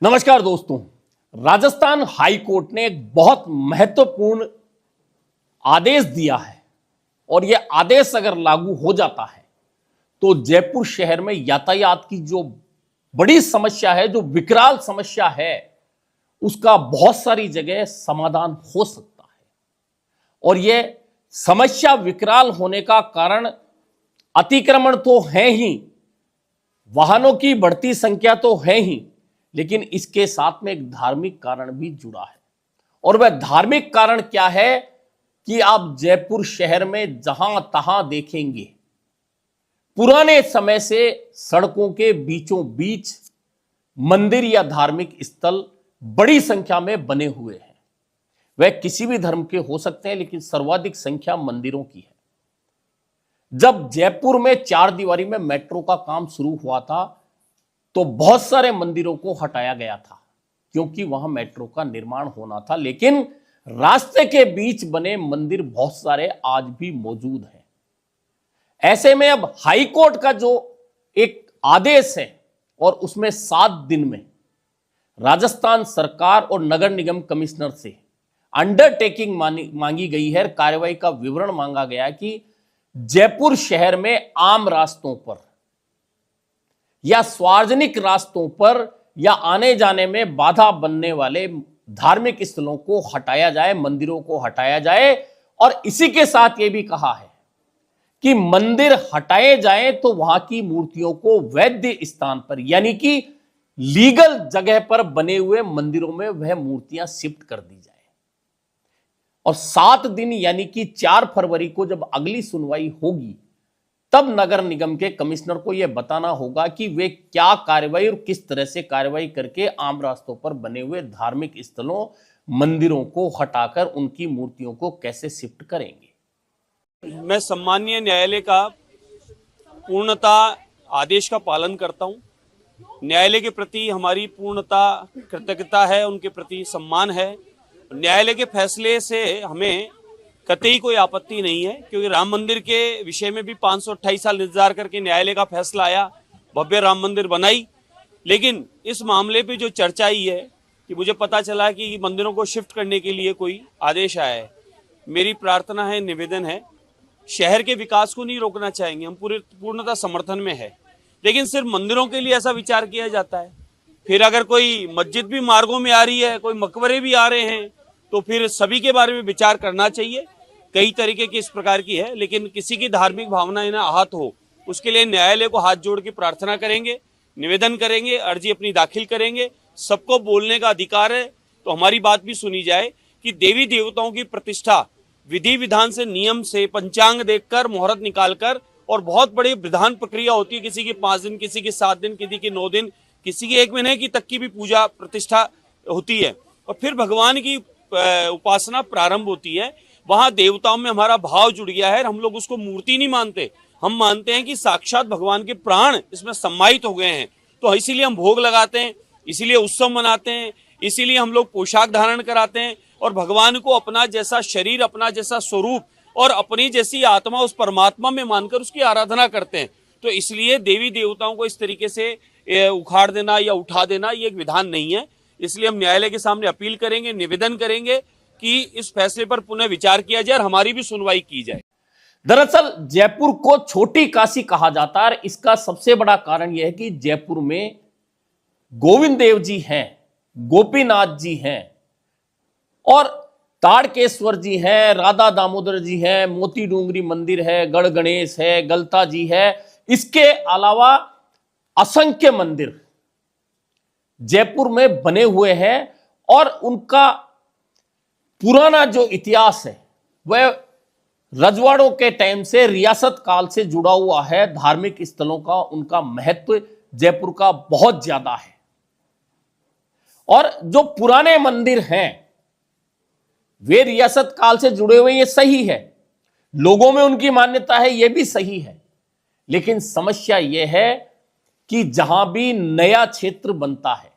नमस्कार दोस्तों। Rajasthan high court ने एक बहुत महत्वपूर्ण आदेश दिया है और यह आदेश अगर लागू हो जाता है तो जयपुर शहर में यातायात की जो बड़ी समस्या है, जो विकराल समस्या है, उसका बहुत सारी जगह समाधान हो सकता है। और यह समस्या विकराल होने का कारण अतिक्रमण तो है ही, वाहनों की बढ़ती संख्या तो है ही, लेकिन इसके साथ में एक धार्मिक कारण भी जुड़ा है। और वह धार्मिक कारण क्या है कि आप जयपुर शहर में जहां तहां देखेंगे पुराने समय से सड़कों के बीचों बीच मंदिर या धार्मिक स्थल बड़ी संख्या में बने हुए हैं। वह किसी भी धर्म के हो सकते हैं, लेकिन सर्वाधिक संख्या मंदिरों की है। जब जयपुर में चार दीवारी में मेट्रो का काम शुरू हुआ था तो बहुत सारे मंदिरों को हटाया गया था, क्योंकि वहां मेट्रो का निर्माण होना था। लेकिन रास्ते के बीच बने मंदिर बहुत सारे आज भी मौजूद हैं। ऐसे में अब हाई कोर्ट का जो एक आदेश है और उसमें 7 दिन में राजस्थान सरकार और नगर निगम कमिश्नर से अंडरटेकिंग मांगी गई है, कार्रवाई का विवरण मांगा गया है कि जयपुर शहर में आम रास्तों पर या सार्वजनिक रास्तों पर या आने जाने में बाधा बनने वाले धार्मिक स्थलों को हटाया जाए, मंदिरों को हटाया जाए। और इसी के साथ यह भी कहा है कि मंदिर हटाए जाएं तो वहां की मूर्तियों को वैध स्थान पर, यानी कि लीगल जगह पर बने हुए मंदिरों में वह मूर्तियां शिफ्ट कर दी जाए। और 7 दिन यानी कि 4 फरवरी को जब अगली सुनवाई होगी तब नगर निगम के कमिश्नर को यह बताना होगा कि वे क्या कार्रवाई और किस तरह से कार्रवाई करके आम रास्तों पर बने हुए धार्मिक स्थलों, मंदिरों को हटाकर उनकी मूर्तियों को कैसे शिफ्ट करेंगे। मैं सम्मानीय न्यायालय का पूर्णता आदेश का पालन करता हूं। न्यायालय के प्रति हमारी पूर्णता कृतज्ञता है, उनके प्रति सम्मान है। न्यायालय के फैसले से हमें कतई कोई आपत्ति नहीं है, क्योंकि राम मंदिर के विषय में भी 528 साल इंतजार करके न्यायालय का फैसला आया, भव्य राम मंदिर बनाई। लेकिन इस मामले पे जो चर्चा आई है कि मुझे पता चला कि मंदिरों को शिफ्ट करने के लिए कोई आदेश आया है। मेरी प्रार्थना है, निवेदन है, शहर के विकास को नहीं रोकना चाहेंगे, हम पूर्णतः समर्थन में है, लेकिन सिर्फ मंदिरों के लिए ऐसा विचार किया जाता है। फिर अगर कोई मस्जिद भी मार्गों में आ रही है, कोई मकबरे भी आ रहे हैं, तो फिर सभी के बारे में विचार करना चाहिए। कई तरीके की इस प्रकार की है, लेकिन किसी की धार्मिक भावनाएं ना आहत हो, उसके लिए न्यायालय को हाथ जोड़ के प्रार्थना करेंगे, निवेदन करेंगे, अर्जी अपनी दाखिल करेंगे। सबको बोलने का अधिकार है, तो हमारी बात भी सुनी जाए कि देवी देवताओं की प्रतिष्ठा विधि विधान से, नियम से, पंचांग देखकर, मुहूर्त निकालकर, और बहुत बड़ी विधान प्रक्रिया होती है। किसी की 5 दिन, किसी की 7 दिन, किसी की 9 दिन, किसी की 1 महीने की तक की भी पूजा प्रतिष्ठा होती है। और फिर भगवान की उपासना प्रारंभ होती है। वहां देवताओं में हमारा भाव जुड़ गया है। हम लोग उसको मूर्ति नहीं मानते, हम मानते हैं कि साक्षात भगवान के प्राण इसमें सम्मानित हो गए हैं। तो इसीलिए हम भोग लगाते हैं, इसीलिए उत्सव मनाते हैं, इसीलिए हम लोग पोशाक धारण कराते हैं और भगवान को अपना जैसा शरीर, अपना जैसा स्वरूप और अपनी जैसी आत्मा उस परमात्मा में मानकर उसकी आराधना करते हैं। तो इसलिए देवी देवताओं को इस तरीके से उखाड़ देना या उठा देना ये एक विधान नहीं है। इसलिए हम न्यायालय के सामने अपील करेंगे, निवेदन करेंगे कि इस फैसले पर पुनः विचार किया जाए और हमारी भी सुनवाई की जाए। दरअसल जयपुर को छोटी काशी कहा जाता है। इसका सबसे बड़ा कारण यह है कि जयपुर में गोविंद देव जी हैं, गोपीनाथ जी हैं और ताड़केश्वर जी हैं, राधा दामोदर जी हैं, मोती डूंगरी मंदिर है, गढ़ गणेश है, गलता जी है। इसके अलावा असंख्य मंदिर जयपुर में बने हुए हैं और उनका पुराना जो इतिहास है वह रजवाड़ों के टाइम से, रियासत काल से जुड़ा हुआ है। धार्मिक स्थलों का उनका महत्व जयपुर का बहुत ज्यादा है। और जो पुराने मंदिर हैं वे रियासत काल से जुड़े हुए, ये सही है, लोगों में उनकी मान्यता है, यह भी सही है। लेकिन समस्या यह है कि जहां भी नया क्षेत्र बनता है,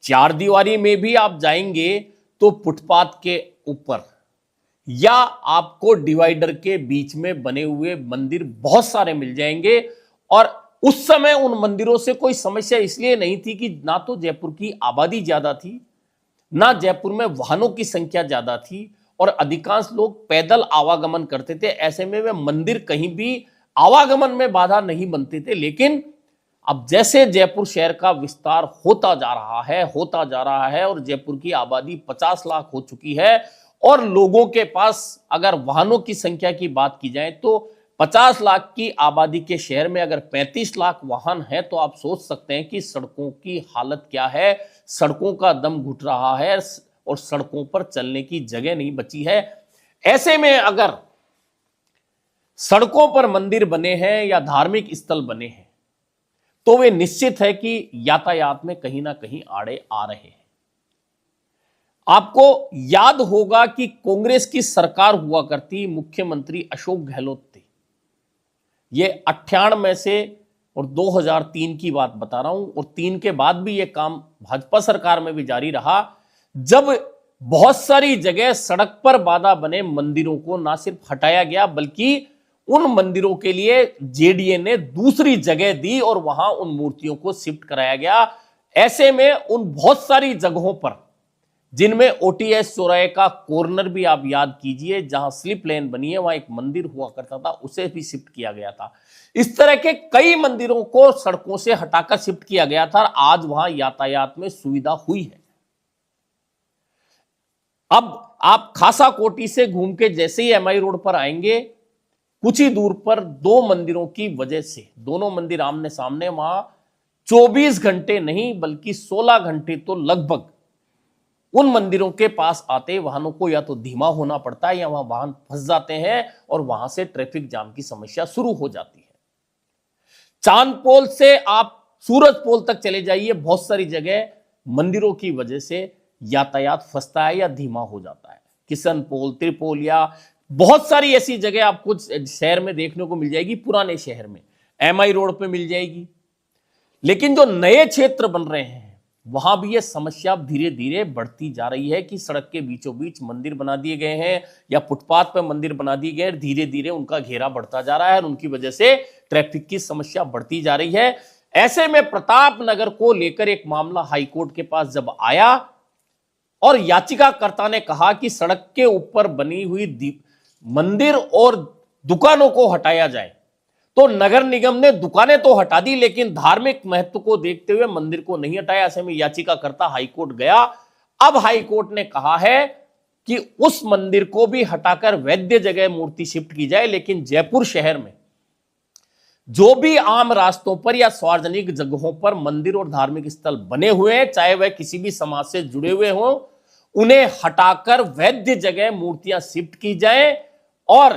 चार दीवारी में भी आप जाएंगे तो फुटपाथ के ऊपर या आपको डिवाइडर के बीच में बने हुए मंदिर बहुत सारे मिल जाएंगे और उस समय उन मंदिरों से कोई समस्या इसलिए नहीं थी कि ना तो जयपुर की आबादी ज्यादा थी, ना जयपुर में वाहनों की संख्या ज्यादा थी, और अधिकांश लोग पैदल आवागमन करते थे। ऐसे में वे मंदिर कहीं भी आवागमन में बाधा नहीं बनते थे। लेकिन अब जैसे जयपुर शहर का विस्तार होता जा रहा है और जयपुर की आबादी 50 लाख हो चुकी है, और लोगों के पास अगर वाहनों की संख्या की बात की जाए तो 50 लाख की आबादी के शहर में अगर 35 लाख वाहन है, तो आप सोच सकते हैं कि सड़कों की हालत क्या है। सड़कों का दम घुट रहा है और सड़कों पर चलने की जगह नहीं बची है। ऐसे में अगर सड़कों पर मंदिर बने हैं या धार्मिक स्थल बने हैं, तो वे निश्चित है कि यातायात में कहीं ना कहीं आड़े आ रहे हैं। आपको याद होगा कि कांग्रेस की सरकार हुआ करती, मुख्यमंत्री अशोक गहलोत थे। ये 98 से और 2003 की बात बता रहा हूं, और 3 के बाद भी ये काम भाजपा सरकार में भी जारी रहा, जब बहुत सारी जगह सड़क पर बाधा बने मंदिरों को ना सिर्फ हटाया गया, बल्कि उन मंदिरों के लिए जेडीए ने दूसरी जगह दी और वहां उन मूर्तियों को शिफ्ट कराया गया। ऐसे में उन बहुत सारी जगहों पर, जिनमें ओटीएस चौराहे का कॉर्नर भी आप याद कीजिए, जहां स्लिप लेन बनी है, वहां एक मंदिर हुआ करता था, उसे भी शिफ्ट किया गया था। इस तरह के कई मंदिरों को सड़कों से हटाकर शिफ्ट किया गया था। आज वहां यातायात में सुविधा हुई है। अब आप खासा कोटी से घूम के जैसे ही एमआई रोड पर आएंगे, कुछ ही दूर पर 2 मंदिरों की वजह से, दोनों मंदिर आमने सामने, वहां 24 घंटे नहीं बल्कि 16 घंटे तो लगभग उन मंदिरों के पास आते वाहनों को या तो धीमा होना पड़ता है, या वहां वाहन फंस जाते हैं और वहां से ट्रैफिक जाम की समस्या शुरू हो जाती है। चांद पोल से आप सूरज पोल तक चले जाइए, बहुत सारी जगह मंदिरों की वजह से यातायात फंसता है या धीमा हो जाता है। किशन पोल, त्रिपोल, या बहुत सारी ऐसी जगह आपको शहर में देखने को मिल जाएगी, पुराने शहर में एमआई रोड पे मिल जाएगी। लेकिन जो नए क्षेत्र बन रहे हैं, वहां भी यह समस्या धीरे धीरे बढ़ती जा रही है कि सड़क के बीचों बीच मंदिर बना दिए गए हैं या फुटपाथ पर मंदिर बना दिए गए, धीरे धीरे उनका घेरा बढ़ता जा रहा है और उनकी वजह से ट्रैफिक की समस्या बढ़ती जा रही है। ऐसे में प्रताप नगर को लेकर एक मामला हाईकोर्ट के पास जब आया और याचिकाकर्ता ने कहा कि सड़क के ऊपर बनी हुई मंदिर और दुकानों को हटाया जाए, तो नगर निगम ने दुकानें तो हटा दी, लेकिन धार्मिक महत्व को देखते हुए मंदिर को नहीं हटाया। ऐसे में याचिकाकर्ता हाईकोर्ट गया। अब हाईकोर्ट ने कहा है कि उस मंदिर को भी हटाकर वैध जगह मूर्ति शिफ्ट की जाए, लेकिन जयपुर शहर में जो भी आम रास्तों पर या सार्वजनिक जगहों पर मंदिर और धार्मिक स्थल बने हुए हैं, चाहे वह किसी भी समाज से जुड़े हुए हों, उन्हें हटाकर वैध जगह मूर्तियां शिफ्ट की जाए। और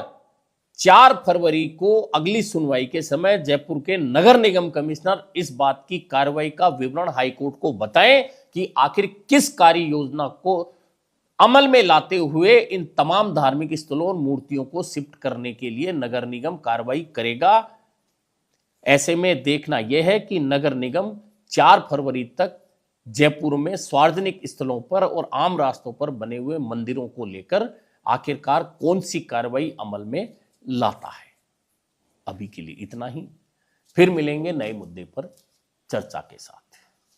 4 फरवरी को अगली सुनवाई के समय जयपुर के नगर निगम कमिश्नर इस बात की कार्रवाई का विवरण हाईकोर्ट को बताएं कि आखिर किस कार्य योजना को अमल में लाते हुए इन तमाम धार्मिक स्थलों और मूर्तियों को शिफ्ट करने के लिए नगर निगम कार्रवाई करेगा। ऐसे में देखना यह है कि नगर निगम 4 फरवरी तक जयपुर में सार्वजनिक स्थलों पर और आम रास्तों पर बने हुए मंदिरों को लेकर आखिरकार कौन सी कार्रवाई अमल में लाता है। अभी के लिए इतना ही, फिर मिलेंगे नए मुद्दे पर चर्चा के साथ।